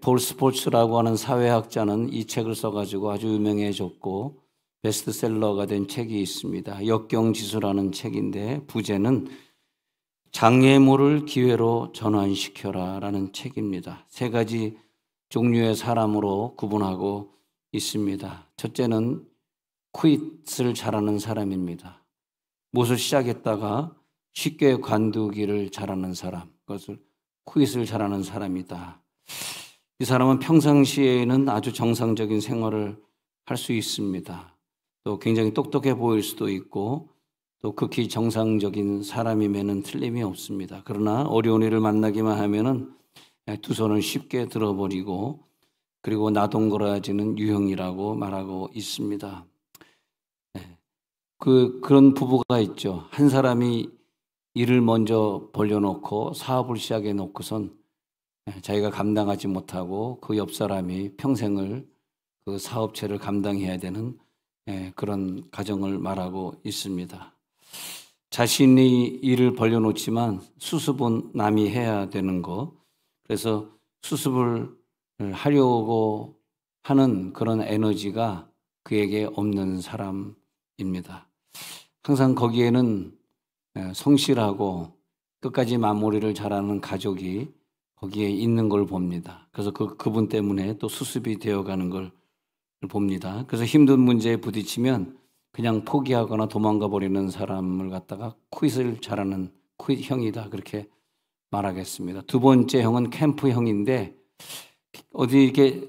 폴 스포츠라고 하는 사회학자는 이 책을 써가지고 아주 유명해졌고 베스트셀러가 된 책이 있습니다. 역경지수라는 책인데 부제는 장애물을 기회로 전환시켜라 라는 책입니다. 세 가지 종류의 사람으로 구분하고 있습니다. 첫째는 퀴트를 잘하는 사람입니다. 무엇을 시작했다가 쉽게 관두기를 잘하는 사람, 그것을 퀴트를 잘하는 사람이다. 이 사람은 평상시에는 아주 정상적인 생활을 할 수 있습니다. 또 굉장히 똑똑해 보일 수도 있고 또 극히 정상적인 사람임에는 틀림이 없습니다. 그러나 어려운 일을 만나기만 하면은 두 손을 쉽게 들어버리고 그리고 나동거라지는 유형이라고 말하고 있습니다. 그런 부부가 있죠. 한 사람이 일을 먼저 벌려놓고 사업을 시작해 놓고선 자기가 감당하지 못하고 그 옆 사람이 평생을 그 사업체를 감당해야 되는 그런 가정을 말하고 있습니다. 자신이 일을 벌려놓지만 수습은 남이 해야 되는 거. 그래서 수습을 하려고 하는 그런 에너지가 그에게 없는 사람입니다. 항상 거기에는 성실하고 끝까지 마무리를 잘하는 가족이 거기에 있는 걸 봅니다. 그래서 그분 때문에 또 수습이 되어가는 걸 봅니다. 그래서 힘든 문제에 부딪히면 그냥 포기하거나 도망가 버리는 사람을 갖다가 퀴트를 잘하는 퀴트 형이다 그렇게 말하겠습니다. 두 번째 형은 캠프 형인데 어디 이렇게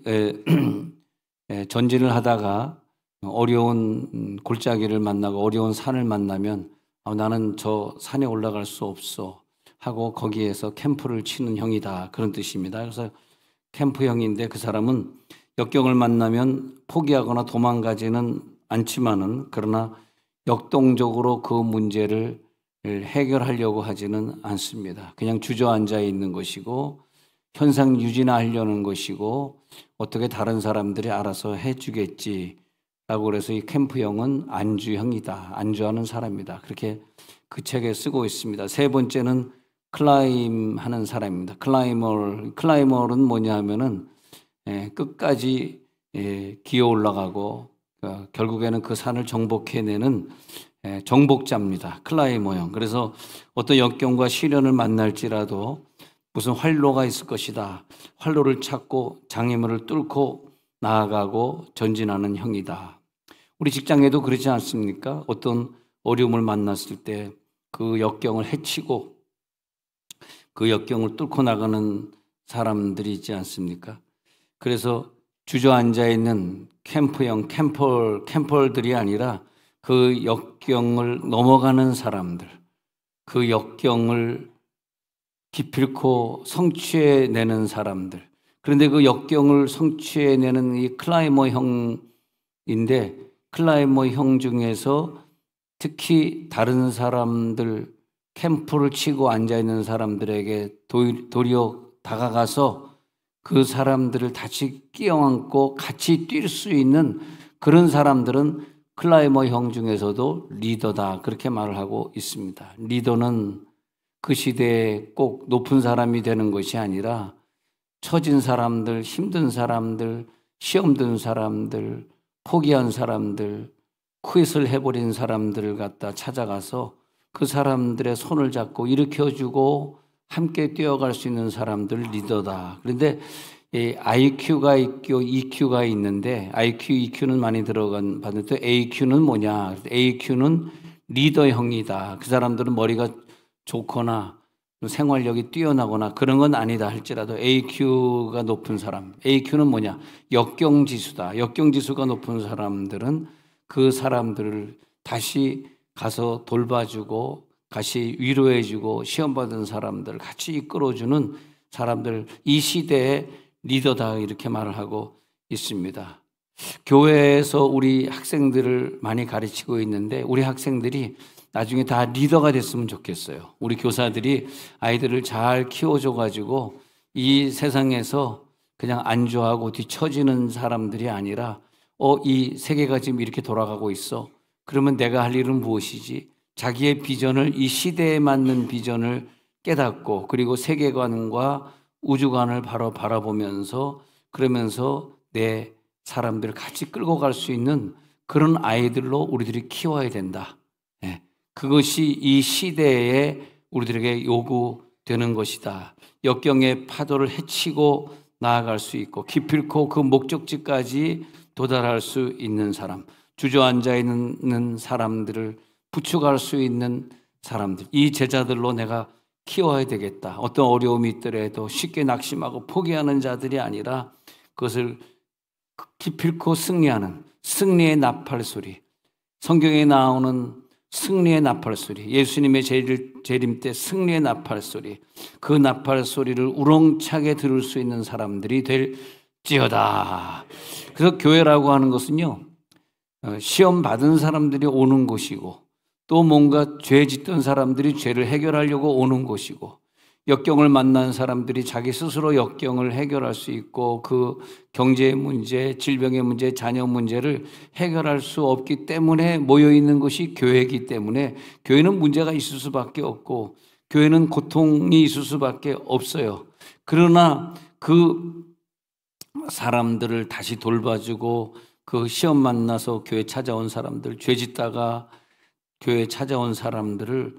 전진을 하다가 어려운 골짜기를 만나고 어려운 산을 만나면 나는 저 산에 올라갈 수 없어 하고 거기에서 캠프를 치는 형이다 그런 뜻입니다. 그래서 캠프 형인데 그 사람은 역경을 만나면 포기하거나 도망가지는 않지만은 그러나 역동적으로 그 문제를 해결하려고 하지는 않습니다. 그냥 주저앉아 있는 것이고 현상 유지나 하려는 것이고 어떻게 다른 사람들이 알아서 해주겠지 라고 그래서 이 캠프형은 안주형이다. 안주하는 사람이다. 그렇게 그 책에 쓰고 있습니다. 세 번째는 클라임 하는 사람입니다. 클라이머는 뭐냐 하면은 끝까지 기어 올라가고 결국에는 그 산을 정복해내는 정복자입니다. 클라이머형. 그래서 어떤 역경과 시련을 만날지라도 무슨 활로가 있을 것이다. 활로를 찾고 장애물을 뚫고 나아가고 전진하는 형이다. 우리 직장에도 그렇지 않습니까? 어떤 어려움을 만났을 때 그 역경을 헤치고 그 역경을 뚫고 나가는 사람들이 있지 않습니까? 그래서 주저앉아 있는 캠프형, 캠퍼들이 아니라 그 역경을 넘어가는 사람들, 그 역경을 기필코 성취해내는 사람들. 그런데 그 역경을 성취해내는 이 클라이머 형인데 클라이머 형 중에서 특히 다른 사람들, 캠프를 치고 앉아있는 사람들에게 도리어 다가가서 그 사람들을 같이 끼어안고 같이 뛸 수 있는 그런 사람들은 클라이머 형 중에서도 리더다 그렇게 말을 하고 있습니다. 리더는 그 시대에 꼭 높은 사람이 되는 것이 아니라 처진 사람들, 힘든 사람들, 시험 든 사람들, 포기한 사람들, 퀴트를 해버린 사람들을 갖다 찾아가서 그 사람들의 손을 잡고 일으켜주고 함께 뛰어갈 수 있는 사람들 리더다. 그런데 IQ가 있고 EQ가 있는데 IQ, EQ는 많이 들어간 봤는데 AQ는 뭐냐? AQ는 리더형이다. 그 사람들은 머리가 좋거나 생활력이 뛰어나거나 그런 건 아니다 할지라도 AQ가 높은 사람, AQ는 뭐냐? 역경지수다. 역경지수가 높은 사람들은 그 사람들을 다시 가서 돌봐주고 같이 위로해주고 시험받은 사람들 같이 이끌어주는 사람들, 이 시대의 리더다 이렇게 말을 하고 있습니다. 교회에서 우리 학생들을 많이 가르치고 있는데 우리 학생들이 나중에 다 리더가 됐으면 좋겠어요. 우리 교사들이 아이들을 잘 키워줘가지고 이 세상에서 그냥 안주하고 뒤처지는 사람들이 아니라 이 세계가 지금 이렇게 돌아가고 있어. 그러면 내가 할 일은 무엇이지? 자기의 비전을 이 시대에 맞는 비전을 깨닫고 그리고 세계관과 우주관을 바로 바라보면서 그러면서 내 사람들을 같이 끌고 갈 수 있는 그런 아이들로 우리들이 키워야 된다. 예, 그것이 이 시대에 우리들에게 요구되는 것이다. 역경의 파도를 헤치고 나아갈 수 있고 기필코 그 목적지까지 도달할 수 있는 사람, 주저앉아 있는 사람들을 부축할 수 있는 사람들, 이 제자들로 내가 키워야 되겠다. 어떤 어려움이 있더라도 쉽게 낙심하고 포기하는 자들이 아니라 그것을 기필코 승리하는 승리의 나팔 소리, 성경에 나오는 승리의 나팔 소리, 예수님의 재림 때 승리의 나팔 소리, 그 나팔 소리를 우렁차게 들을 수 있는 사람들이 될지어다. 그래서 교회라고 하는 것은요, 시험 받은 사람들이 오는 곳이고 또 뭔가 죄 짓던 사람들이 죄를 해결하려고 오는 곳이고 역경을 만난 사람들이 자기 스스로 역경을 해결할 수 있고 그 경제의 문제, 질병의 문제, 자녀 문제를 해결할 수 없기 때문에 모여 있는 것이 교회이기 때문에 교회는 문제가 있을 수밖에 없고 교회는 고통이 있을 수밖에 없어요. 그러나 그 사람들을 다시 돌봐주고 그 시험 만나서 교회 찾아온 사람들, 죄 짓다가 교회에 찾아온 사람들을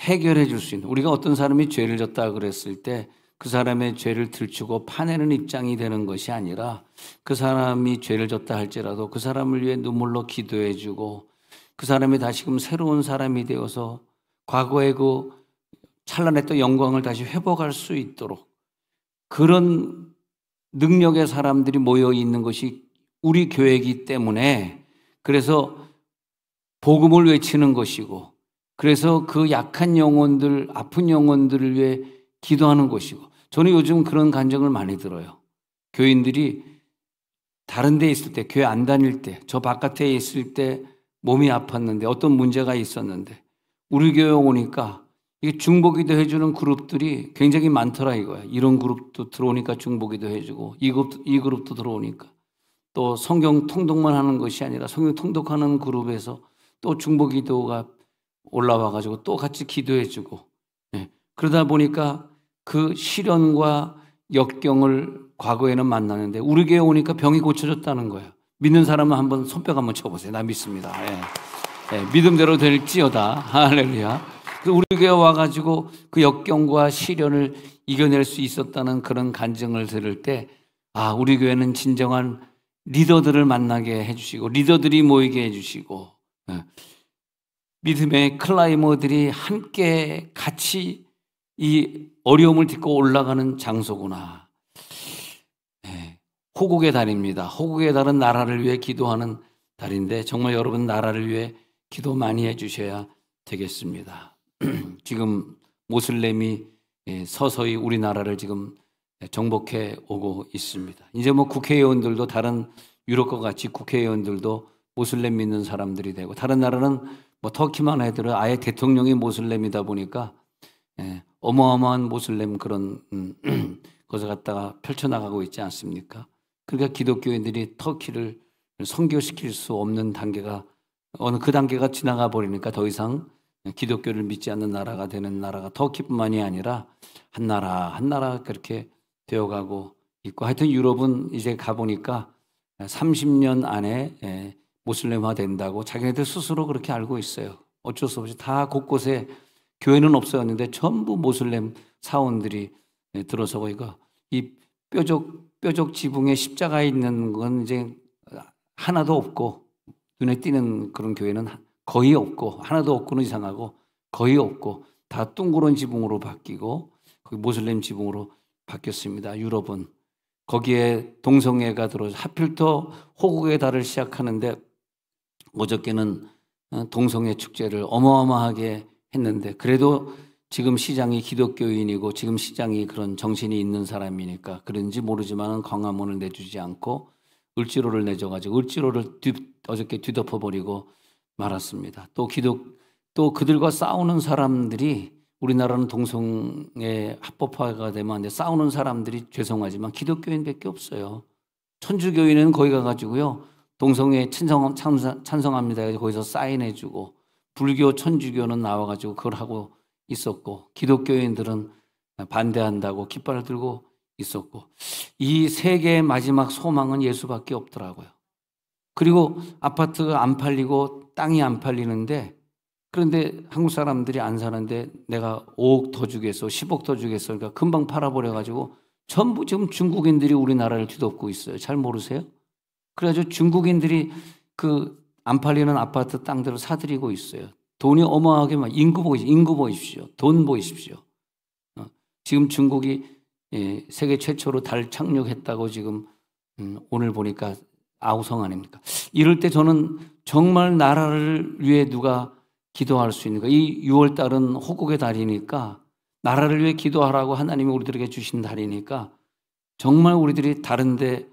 해결해 줄 수 있는, 우리가 어떤 사람이 죄를 졌다 그랬을 때 그 사람의 죄를 들추고 파내는 입장이 되는 것이 아니라 그 사람이 죄를 졌다 할지라도 그 사람을 위해 눈물로 기도해 주고 그 사람이 다시금 새로운 사람이 되어서 과거의 그 찬란했던 영광을 다시 회복할 수 있도록 그런 능력의 사람들이 모여 있는 것이 우리 교회이기 때문에, 그래서 복음을 외치는 것이고 그래서 그 약한 영혼들, 아픈 영혼들을 위해 기도하는 것이고, 저는 요즘 그런 간증을 많이 들어요. 교인들이 다른 데 있을 때, 교회 안 다닐 때, 저 바깥에 있을 때 몸이 아팠는데 어떤 문제가 있었는데 우리 교회 오니까 이게 중보기도 해주는 그룹들이 굉장히 많더라 이거야. 이런 그룹도 들어오니까 중보기도 해주고 이 그룹도 들어오니까 또 성경 통독만 하는 것이 아니라 성경 통독하는 그룹에서 또 중보기도가 올라와가지고 또 같이 기도해주고, 예. 그러다 보니까 그 시련과 역경을 과거에는 만나는데 우리 교회 오니까 병이 고쳐졌다는 거예요. 믿는 사람은 한번 손뼉 한번 쳐보세요. 나 믿습니다. 예. 예. 믿음대로 될지어다. 할렐루야. 우리 교회 와가지고 그 역경과 시련을 이겨낼 수 있었다는 그런 간증을 들을 때, 아, 우리 교회는 진정한 리더들을 만나게 해주시고 리더들이 모이게 해주시고, 예. 믿음의 클라이머들이 함께 같이 이 어려움을 딛고 올라가는 장소구나. 네, 호국의 달입니다. 호국의 달은 나라를 위해 기도하는 달인데 정말 여러분 나라를 위해 기도 많이 해주셔야 되겠습니다. 지금 모슬렘이 서서히 우리나라를 지금 정복해 오고 있습니다. 이제 뭐 국회의원들도 다른 유럽과 같이 국회의원들도 모슬렘 믿는 사람들이 되고, 다른 나라는 뭐 터키만 해도 아예 대통령이 모슬렘이다 보니까 어마어마한 모슬렘 그런 것을 갖다가 펼쳐나가고 있지 않습니까? 그러니까 기독교인들이 터키를 선교시킬 수 없는 단계가, 어느 그 단계가 지나가 버리니까 더 이상 기독교를 믿지 않는 나라가 되는 나라가 터키뿐만이 아니라 한 나라 그렇게 되어가고 있고, 하여튼 유럽은 이제 가보니까 30년 안에 모슬렘화 된다고 자기네들 스스로 그렇게 알고 있어요. 어쩔 수 없이 다 곳곳에 교회는 없었는데 전부 모슬렘 사원들이 들어서고, 이거 이 뾰족 지붕에 십자가 있는 건 이제 하나도 없고 눈에 띄는 그런 교회는 거의 없고, 하나도 없고는 이상하고 거의 없고 다 둥그런 지붕으로 바뀌고 거기 모슬렘 지붕으로 바뀌었습니다. 유럽은 거기에 동성애가 들어서 하필 더 호국의 달을 시작하는데 어저께는 동성애 축제를 어마어마하게 했는데, 그래도 지금 시장이 기독교인이고 지금 시장이 그런 정신이 있는 사람이니까 그런지 모르지만 광화문을 내주지 않고 을지로를 내줘가지고 을지로를 어저께 뒤덮어버리고 말았습니다. 또 그들과 싸우는 사람들이, 우리나라는 동성애 합법화가 되면 이제 싸우는 사람들이 죄송하지만 기독교인밖에 없어요. 천주교인은 거기 가가지고요 동성애 찬성합니다. 거기서 사인해주고, 불교 천주교는 나와가지고 그걸 하고 있었고, 기독교인들은 반대한다고 깃발을 들고 있었고, 이 세계의 마지막 소망은 예수밖에 없더라고요. 그리고 아파트가 안 팔리고 땅이 안 팔리는데, 그런데 한국 사람들이 안 사는데 내가 5억 더 주겠어, 10억 더 주겠어, 그러니까 금방 팔아버려가지고 전부 지금 중국인들이 우리나라를 뒤덮고 있어요. 잘 모르세요? 그래가지고 중국인들이 그 안 팔리는 아파트 땅들을 사들이고 있어요. 돈이 어마어마하게 막 인구 보이십시오. 돈 보이십시오. 지금 중국이 세계 최초로 달 착륙했다고 지금 오늘 보니까 아우성 아닙니까? 이럴 때 저는 정말 나라를 위해 누가 기도할 수 있는가? 이 6월 달은 호국의 달이니까, 나라를 위해 기도하라고 하나님이 우리들에게 주신 달이니까 정말 우리들이 다른데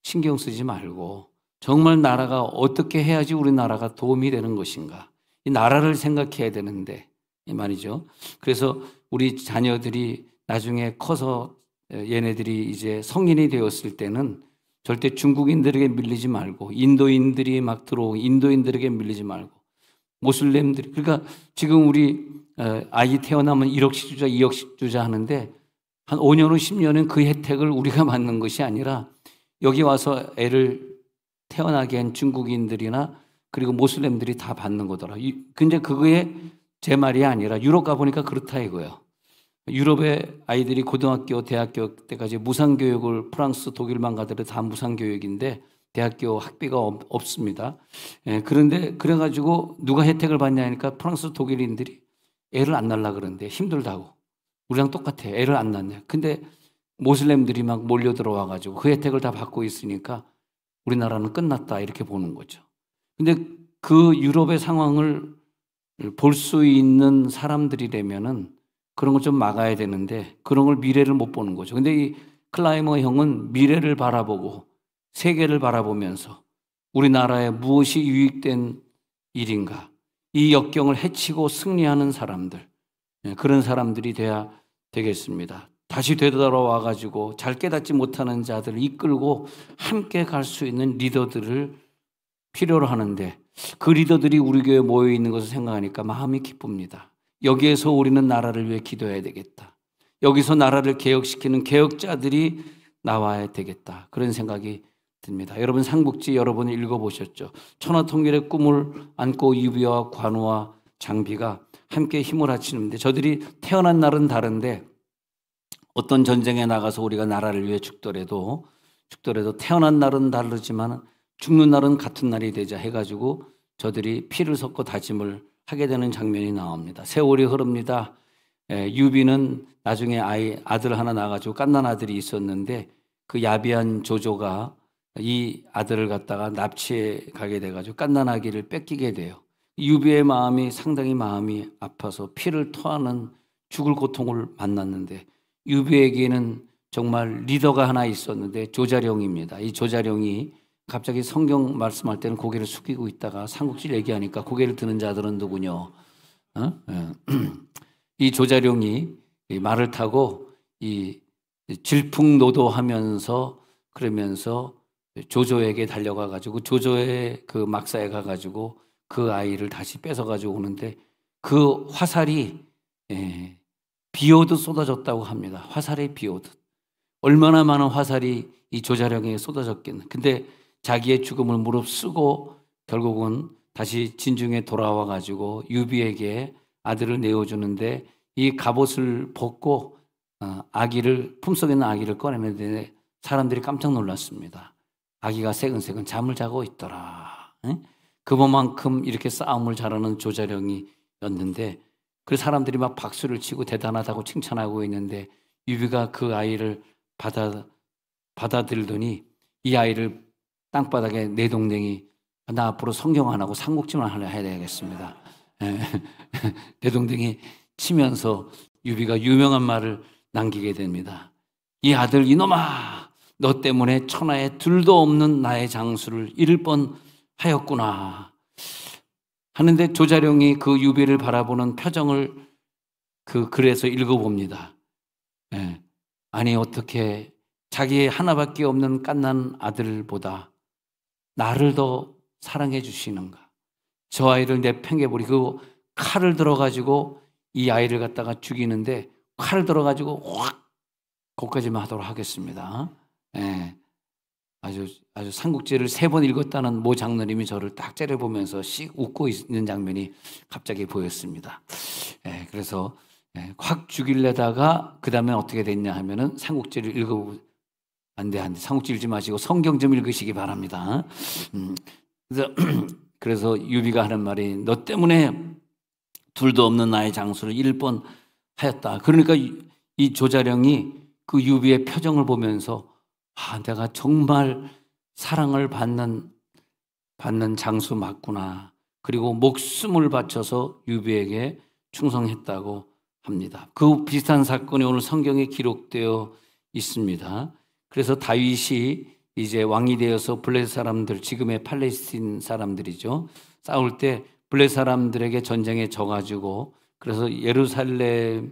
신경 쓰지 말고 정말 나라가 어떻게 해야지 우리나라가 도움이 되는 것인가, 이 나라를 생각해야 되는데 이 말이죠. 그래서 우리 자녀들이 나중에 커서 얘네들이 이제 성인이 되었을 때는 절대 중국인들에게 밀리지 말고, 인도인들이 막 들어오고 인도인들에게 밀리지 말고, 모슬렘들이, 그러니까 지금 우리 아이 태어나면 1억씩 주자 2억씩 주자 하는데 한 5년 후 10년은 그 혜택을 우리가 받는 것이 아니라 여기 와서 애를 태어나게 한 중국인들이나 그리고 모슬렘들이 다 받는 거더라. 근데 그거에 제 말이 아니라 유럽 가보니까 그렇다 이거예요. 유럽의 아이들이 고등학교, 대학교 때까지 무상교육을, 프랑스, 독일만 가더라도 다 무상교육인데 대학교 학비가 없습니다. 그런데 그래가지고 누가 혜택을 받냐 하니까 프랑스, 독일인들이 애를 안 낳으려고 그러는데 힘들다고. 우리랑 똑같아. 애를 안 낳냐. 근데 모슬렘들이 막 몰려 들어와가지고 그 혜택을 다 받고 있으니까 우리나라는 끝났다 이렇게 보는 거죠. 근데 그 유럽의 상황을 볼 수 있는 사람들이라면은 그런 걸 좀 막아야 되는데 그런 걸 미래를 못 보는 거죠. 근데 이 클라이머 형은 미래를 바라보고 세계를 바라보면서 우리나라에 무엇이 유익된 일인가, 이 역경을 헤치고 승리하는 사람들, 그런 사람들이 돼야 되겠습니다. 다시 되돌아와 가지고 잘 깨닫지 못하는 자들을 이끌고 함께 갈 수 있는 리더들을 필요로 하는데, 그 리더들이 우리 교회에 모여 있는 것을 생각하니까 마음이 기쁩니다. 여기에서 우리는 나라를 위해 기도해야 되겠다. 여기서 나라를 개혁시키는 개혁자들이 나와야 되겠다. 그런 생각이 듭니다. 여러분 삼국지 여러분 읽어보셨죠? 천하통일의 꿈을 안고 유비와 관우와 장비가 함께 힘을 합치는데, 저들이 태어난 날은 다른데 어떤 전쟁에 나가서 우리가 나라를 위해 죽더라도 태어난 날은 다르지만 죽는 날은 같은 날이 되자 해가지고 저들이 피를 섞고 다짐을 하게 되는 장면이 나옵니다. 세월이 흐릅니다. 유비는 나중에 아들 하나 낳아가지고 갓난 아들이 있었는데 그 야비한 조조가 이 아들을 갖다가 납치해 가게 돼가지고 갓난 아기를 뺏기게 돼요. 유비의 마음이 상당히 마음이 아파서 피를 토하는 죽을 고통을 만났는데, 유비에게는 정말 리더가 하나 있었는데 조자룡입니다. 이 조자룡이 갑자기 성경 말씀할 때는 고개를 숙이고 있다가 삼국지를 얘기하니까 고개를 드는 자들은 누구뇨? 이 조자룡이 말을 타고 이 질풍노도하면서 그러면서 조조에게 달려가 가지고 조조의 그 막사에 가 가지고 그 아이를 다시 뺏어 가지고 오는데, 그 화살이 비 오듯 쏟아졌다고 합니다. 화살이 비 오듯. 얼마나 많은 화살이 이 조자룡에게 쏟아졌겠나. 근데 자기의 죽음을 무릅쓰고 결국은 다시 진중에 돌아와 가지고 유비에게 아들을 내어주는데, 이 갑옷을 벗고 아기를, 품속에 있는 아기를 꺼내는데 사람들이 깜짝 놀랐습니다. 아기가 새근새근 잠을 자고 있더라. 그만큼 이렇게 싸움을 잘하는 조자룡이었는데, 그 사람들이 막 박수를 치고 대단하다고 칭찬하고 있는데 유비가 그 아이를 받아들더니 이 아이를 땅바닥에 내동댕이, 나 앞으로 성경 안 하고 삼국지만 해야 되겠습니다. 내동댕이 치면서 유비가 유명한 말을 남기게 됩니다. 이 아들 이놈아, 너 때문에 천하에 둘도 없는 나의 장수를 잃을 뻔하였구나 하는데, 조자룡이 그 유비를 바라보는 표정을 그 글에서 읽어봅니다. 아니 어떻게 자기의 하나밖에 없는 갓난 아들보다 나를 더 사랑해 주시는가. 저 아이를 내팽개버리고 칼을 들어가지고 이 아이를 갖다가 죽이는데 칼을 들어가지고 확 거기까지만 하도록 하겠습니다. 예. 아주 삼국지를 3번 읽었다는 모 장로님이 저를 딱 째려보면서 씩 웃고 있는 장면이 갑자기 보였습니다. 예, 그래서 확 죽이려다가 그 다음에 어떻게 됐냐 하면은 삼국지를 읽어보고 안 돼. 삼국지 읽지 마시고 성경 좀 읽으시기 바랍니다. 그래서 유비가 하는 말이 너 때문에 둘도 없는 나의 장수를 1번 하였다. 그러니까 이 조자룡이 그 유비의 표정을 보면서 내가 정말 사랑을 받는 장수 맞구나. 그리고 목숨을 바쳐서 유비에게 충성했다고 합니다. 그 비슷한 사건이 오늘 성경에 기록되어 있습니다. 그래서 다윗이 이제 왕이 되어서 블레셋 사람들, 지금의 팔레스틴 사람들이죠. 싸울 때 블레셋 사람들에게 전쟁에 져가지고 그래서 예루살렘을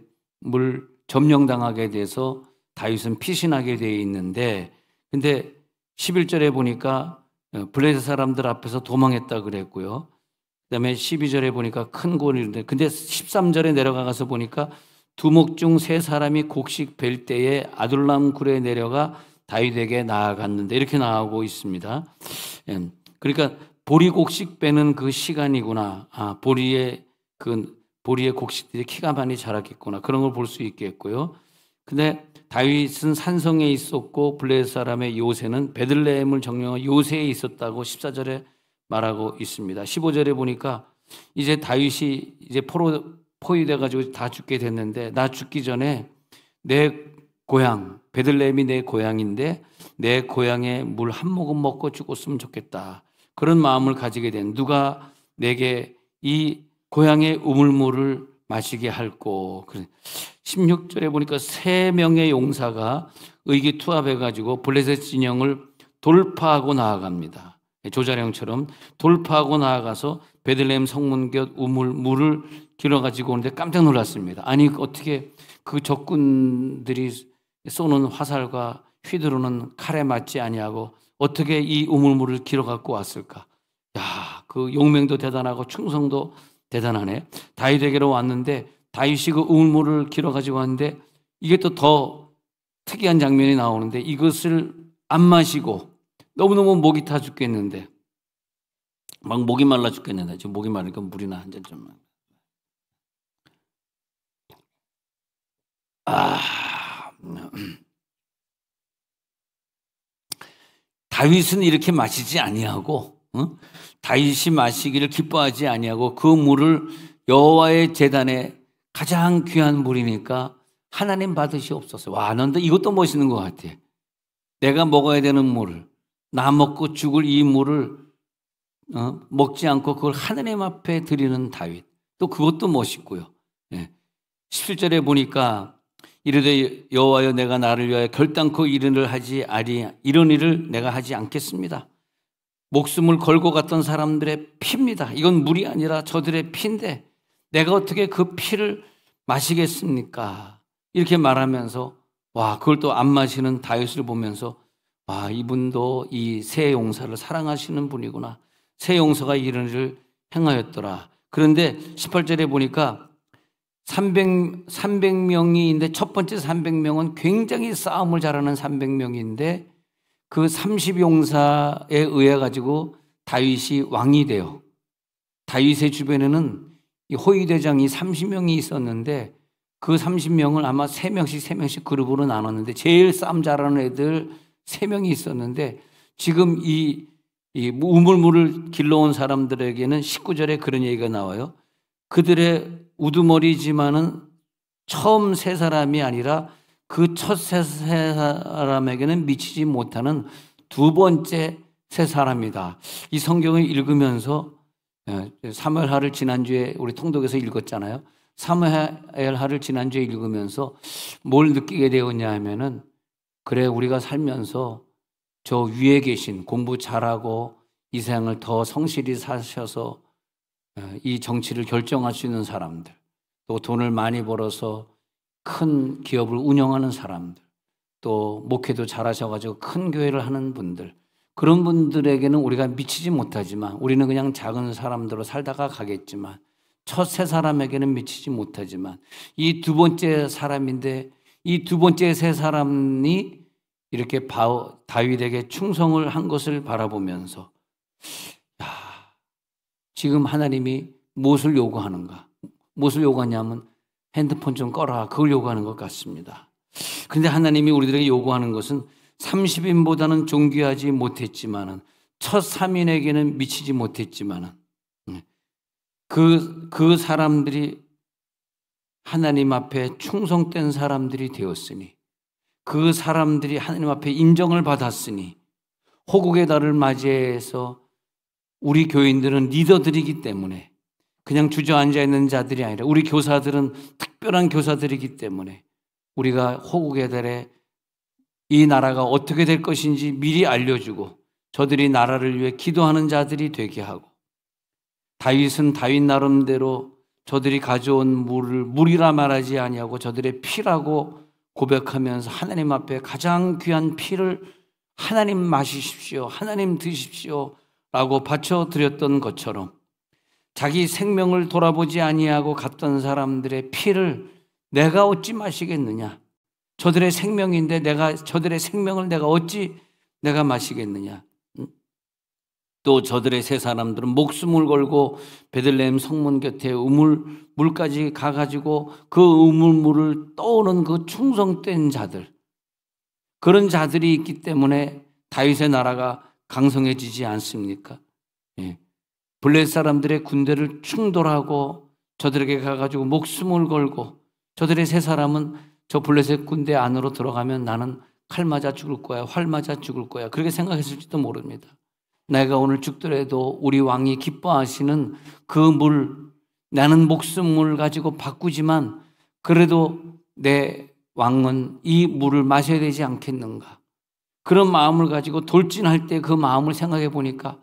점령당하게 돼서 다윗은 피신하게 되어 있는데, 근데 11절에 보니까 블레셋 사람들 앞에서 도망했다 그랬고요. 그다음에 12절에 보니까 큰 고리인데, 근데 13절에 내려가서 보니까 두목 중 3사람이 곡식 벨 때에 아둘람 굴에 내려가 다윗에게 나아갔는데 이렇게 나오고 있습니다. 그러니까 보리 곡식 빼는 그 시간이구나. 보리의 곡식들이 키가 많이 자랐겠구나. 그런 걸 볼 수 있겠고요. 근데 다윗은 산성에 있었고 블레셋 사람의 요새는 베들레헴을 점령한 요새에 있었다고 14절에 말하고 있습니다. 15절에 보니까 이제 다윗이 이제 포위돼 가지고 다 죽게 됐는데, 나 죽기 전에 내 고향 베들레헴이 내 고향인데 내 고향에 물 한 모금 먹고 죽었으면 좋겠다. 그런 마음을 가지게 된, 누가 내게 이 고향의 우물물을 마시게 할꼬. 16절에 보니까 3명의 용사가 의기투합해가지고 블레셋 진영을 돌파하고 나아갑니다. 조자룡처럼 돌파하고 나아가서 베들레헴 성문 곁 우물물을 길어가지고 오는데 깜짝 놀랐습니다. 아니 어떻게 그 적군들이 쏘는 화살과 휘두르는 칼에 맞지 아니하고 어떻게 이 우물물을 길어갖고 왔을까? 야, 그 용맹도 대단하고 충성도 대단하네. 다윗에게로 왔는데 다윗이 그 우물물을 길어가지고 왔는데 이게 또 더 특이한 장면이 나오는데, 이것을 안 마시고 너무너무 목이 타 죽겠는데, 막 목이 말라 죽겠는데, 지금 목이 마르니까 물이나 한 잔 좀. 다윗은 이렇게 마시지 아니하고, 다윗이 마시기를 기뻐하지 아니하고 그 물을 여호와의 제단에 가장 귀한 물이니까 하나님 받으시옵소서. 와, 넌 이것도 멋있는 것 같아. 내가 먹어야 되는 물을, 나 먹고 죽을 이 물을 먹지 않고 그걸 하나님 앞에 드리는 다윗. 또 그것도 멋있고요. 17절에 보니까 이르되 여호와여 내가 나를 위하여 결단코 이런 일을 내가 하지 않겠습니다. 목숨을 걸고 갔던 사람들의 피입니다. 이건 물이 아니라 저들의 피인데 내가 어떻게 그 피를 마시겠습니까? 이렇게 말하면서 그걸 또 안 마시는 다윗을 보면서 이분도 이 새 용사를 사랑하시는 분이구나. 새 용사가 이런 일을 행하였더라. 그런데 18절에 보니까 300명인데 첫 번째 300명은 굉장히 싸움을 잘하는 300명인데 그 30용사에 의해 가지고 다윗이 왕이 돼요. 다윗의 주변에는 이 호위대장이 30명이 있었는데 그 30명을 아마 3명씩 그룹으로 나눴는데 제일 싸움 잘하는 애들 3명이 있었는데, 지금 이 우물물을 길러온 사람들에게는 19절에 그런 얘기가 나와요. 그들의 우두머리지만은 처음 세 사람이 아니라 그 첫 세 사람에게는 미치지 못하는 두 번째 세 사람이다. 이 성경을 읽으면서 사무엘하를 지난주에 우리 통독에서 읽었잖아요. 사무엘하를 지난주에 읽으면서 뭘 느끼게 되었냐 하면은, 그래 우리가 살면서 저 위에 계신 공부 잘하고 이 세상을 더 성실히 사셔서 이 정치를 결정할 수 있는 사람들, 또 돈을 많이 벌어서 큰 기업을 운영하는 사람들, 또 목회도 잘하셔가지고 큰 교회를 하는 분들, 그런 분들에게는 우리가 미치지 못하지만 우리는 그냥 작은 사람들로 살다가 가겠지만 첫 세 사람에게는 미치지 못하지만 이 두 번째 사람인데 이 두 번째 세 사람이 이렇게 다윗에게 충성을 한 것을 바라보면서 지금 하나님이 무엇을 요구하는가? 무엇을 요구하냐면 핸드폰 좀 꺼라. 그걸 요구하는 것 같습니다. 그런데 하나님이 우리들에게 요구하는 것은 30인보다는 존귀하지 못했지만은 첫 3인에게는 미치지 못했지만은 그 사람들이 하나님 앞에 충성된 사람들이 되었으니 그 사람들이 하나님 앞에 인정을 받았으니 호국의 달을 맞이해서 우리 교인들은 리더들이기 때문에 그냥 주저앉아 있는 자들이 아니라 우리 교사들은 특별한 교사들이기 때문에 우리가 호국의 달에 이 나라가 어떻게 될 것인지 미리 알려주고 저들이 나라를 위해 기도하는 자들이 되게 하고 다윗은 다윗 나름대로 저들이 가져온 물을 물이라 말하지 아니하고 저들의 피라고 고백하면서 하나님 앞에 가장 귀한 피를 하나님 마시십시오. 하나님 드십시오. 라고 바쳐드렸던 것처럼 자기 생명을 돌아보지 아니하고 갔던 사람들의 피를 내가 어찌 마시겠느냐. 저들의 생명인데 저들의 생명을 내가 어찌 내가 마시겠느냐. 또 저들의 세 사람들은 목숨을 걸고 베들레헴 성문 곁에 물까지 가가지고 그 우물물을 떠오는 그 충성된 자들, 그런 자들이 있기 때문에 다윗의 나라가 강성해지지 않습니까? 예. 블레셋 사람들의 군대를 충돌하고 저들에게 가가지고 목숨을 걸고 저들의 세 사람은 저 블레셋 군대 안으로 들어가면 나는 칼 맞아 죽을 거야, 활 맞아 죽을 거야, 그렇게 생각했을지도 모릅니다. 내가 오늘 죽더라도 우리 왕이 기뻐하시는 그 물, 나는 목숨을 가지고 바꾸지만 그래도 내 왕은 이 물을 마셔야 되지 않겠는가. 그런 마음을 가지고 돌진할 때 그 마음을 생각해 보니까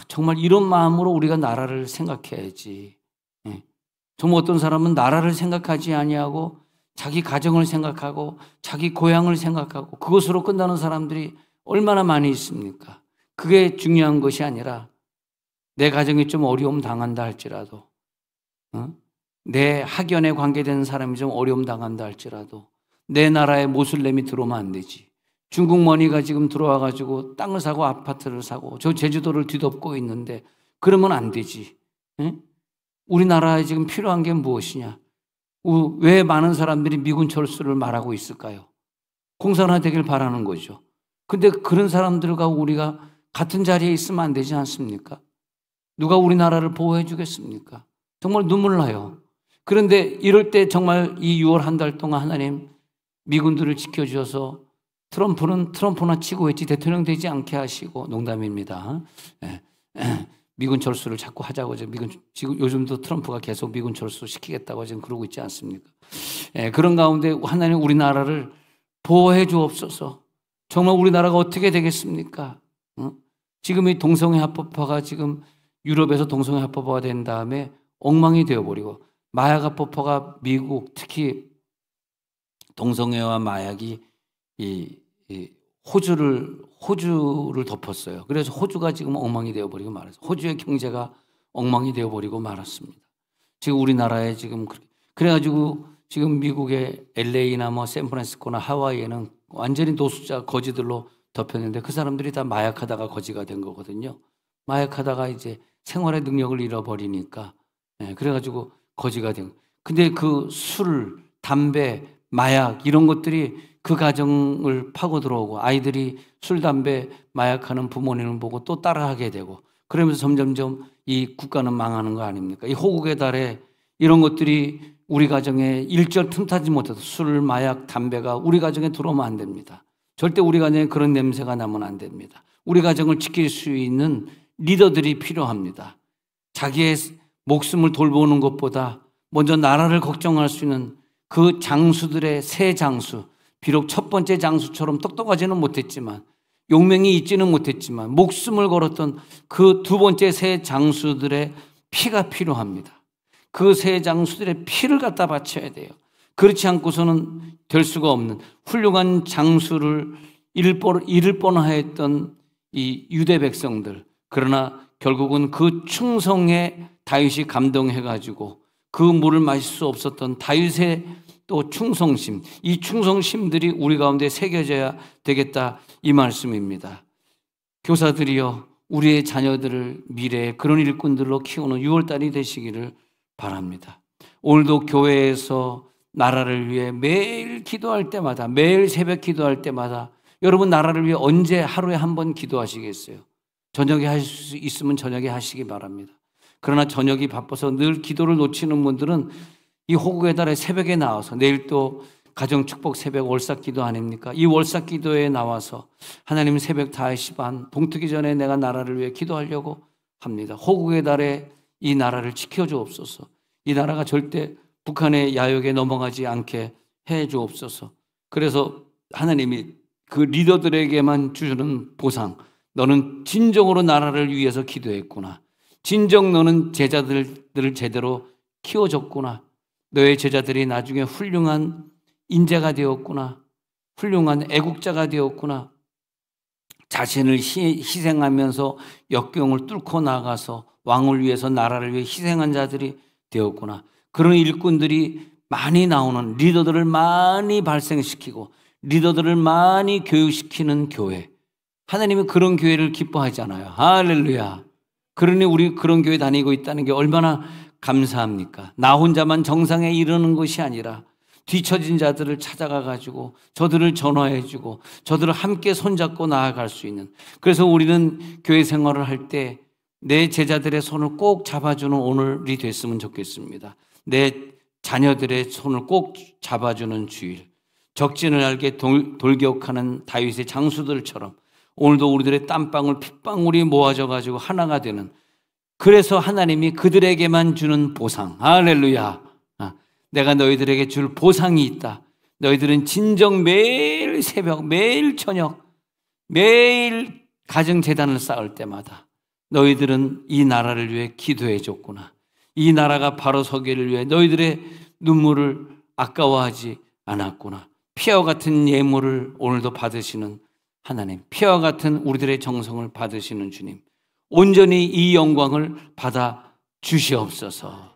정말 이런 마음으로 우리가 나라를 생각해야지. 정말 어떤 사람은 나라를 생각하지 아니하고 자기 가정을 생각하고 자기 고향을 생각하고 그것으로 끝나는 사람들이 얼마나 많이 있습니까? 그게 중요한 것이 아니라 내 가정이 좀 어려움 당한다 할지라도 내 학연에 관계되는 사람이 좀 어려움 당한다 할지라도 내 나라에 모슬렘이 들어오면 안 되지. 중국 머니가 지금 들어와가지고 땅을 사고 아파트를 사고 저 제주도를 뒤덮고 있는데 그러면 안 되지. 우리나라에 지금 필요한 게 무엇이냐? 왜 많은 사람들이 미군 철수를 말하고 있을까요? 공산화되길 바라는 거죠. 근데 그런 사람들과 우리가 같은 자리에 있으면 안 되지 않습니까? 누가 우리나라를 보호해 주겠습니까? 정말 눈물 나요. 그런데 이럴 때 정말 이 6월 한 달 동안 하나님 미군들을 지켜주셔서 트럼프나 치고 있지 대통령 되지 않게 하시고, 농담입니다. 미군 철수를 자꾸 하자고 지금 요즘도 트럼프가 계속 미군 철수 시키겠다고 지금 그러고 있지 않습니까? 그런 가운데 하나님 우리나라를 보호해 주옵소서. 정말 우리나라가 어떻게 되겠습니까? 지금 이 동성애 합법화가 지금 유럽에서 동성애 합법화가 된 다음에 엉망이 되어버리고 마약 합법화가 미국 특히 동성애와 마약이 이 호주를 덮었어요. 그래서 호주가 지금 엉망이 되어버리고 말았어요. 호주의 경제가 엉망이 되어버리고 말았습니다. 지금 우리나라에 지금 그래가지고 지금 미국의 LA나 뭐 샌프란시스코나 하와이에는 완전히 노숙자 거지들로 덮였는데 그 사람들이 다 마약하다가 거지가 된 거거든요. 마약하다가 이제 생활의 능력을 잃어버리니까 그래가지고 거지가 된. 근데 그 술, 담배, 마약 이런 것들이 그 가정을 파고 들어오고 아이들이 술, 담배, 마약하는 부모님을 보고 또 따라하게 되고 그러면서 점점점 이 국가는 망하는 거 아닙니까? 이 호국의 달에 이런 것들이 우리 가정에 일절 틈타지 못해서 술, 마약, 담배가 우리 가정에 들어오면 안 됩니다. 절대 우리 가정에 그런 냄새가 나면 안 됩니다. 우리 가정을 지킬 수 있는 리더들이 필요합니다. 자기의 목숨을 돌보는 것보다 먼저 나라를 걱정할 수 있는 그 장수들의 새 장수, 비록 첫 번째 장수처럼 똑똑하지는 못했지만 용맹이 있지는 못했지만 목숨을 걸었던 그 두 번째 새 장수들의 피가 필요합니다. 그 새 장수들의 피를 갖다 바쳐야 돼요. 그렇지 않고서는 될 수가 없는 훌륭한 장수를 잃을 뻔하였던 이 유대 백성들, 그러나 결국은 그 충성에 다윗이 감동해가지고 그 물을 마실 수 없었던 다윗의 또 충성심, 이 충성심들이 우리 가운데 새겨져야 되겠다, 이 말씀입니다. 교사들이여, 우리의 자녀들을 미래에 그런 일꾼들로 키우는 6월달이 되시기를 바랍니다. 오늘도 교회에서 나라를 위해 매일 기도할 때마다, 매일 새벽 기도할 때마다, 여러분 나라를 위해 언제 하루에 한 번 기도하시겠어요? 저녁에 하실 수 있으면 저녁에 하시기 바랍니다. 그러나 저녁이 바빠서 늘 기도를 놓치는 분들은 이 호국의 달에 새벽에 나와서, 내일 또 가정축복 새벽 월삭기도 아닙니까? 이 월삭기도에 나와서 하나님 새벽 5시 반 동트기 전에 내가 나라를 위해 기도하려고 합니다. 호국의 달에 이 나라를 지켜주옵소서. 이 나라가 절대 북한의 야욕에 넘어가지 않게 해주옵소서. 그래서 하나님이 그 리더들에게만 주는 보상, 너는 진정으로 나라를 위해서 기도했구나, 진정 너는 제자들을 제대로 키워줬구나, 너의 제자들이 나중에 훌륭한 인재가 되었구나, 훌륭한 애국자가 되었구나, 자신을 희생하면서 역경을 뚫고 나가서 왕을 위해서 나라를 위해 희생한 자들이 되었구나. 그런 일꾼들이 많이 나오는, 리더들을 많이 발생시키고 리더들을 많이 교육시키는 교회, 하나님은 그런 교회를 기뻐하잖아요. 할렐루야. 그러니 우리 그런 교회 다니고 있다는 게 얼마나 감사합니까? 나 혼자만 정상에 이르는 것이 아니라 뒤처진 자들을 찾아가 가지고 저들을 전화해 주고 저들을 함께 손잡고 나아갈 수 있는, 그래서 우리는 교회 생활을 할 때 내 제자들의 손을 꼭 잡아주는 오늘이 됐으면 좋겠습니다. 내 자녀들의 손을 꼭 잡아주는 주일, 적진을 알게 돌격하는 다윗의 장수들처럼 오늘도 우리들의 땀방울 핏방울이 모아져 가지고 하나가 되는, 그래서 하나님이 그들에게만 주는 보상, 할렐루야, 내가 너희들에게 줄 보상이 있다. 너희들은 진정 매일 새벽, 매일 저녁, 매일 가정재단을 쌓을 때마다 너희들은 이 나라를 위해 기도해 줬구나. 이 나라가 바로 서기를 위해 너희들의 눈물을 아까워하지 않았구나. 피와 같은 예물을 오늘도 받으시는 하나님, 피와 같은 우리들의 정성을 받으시는 주님, 온전히 이 영광을 받아 주시옵소서.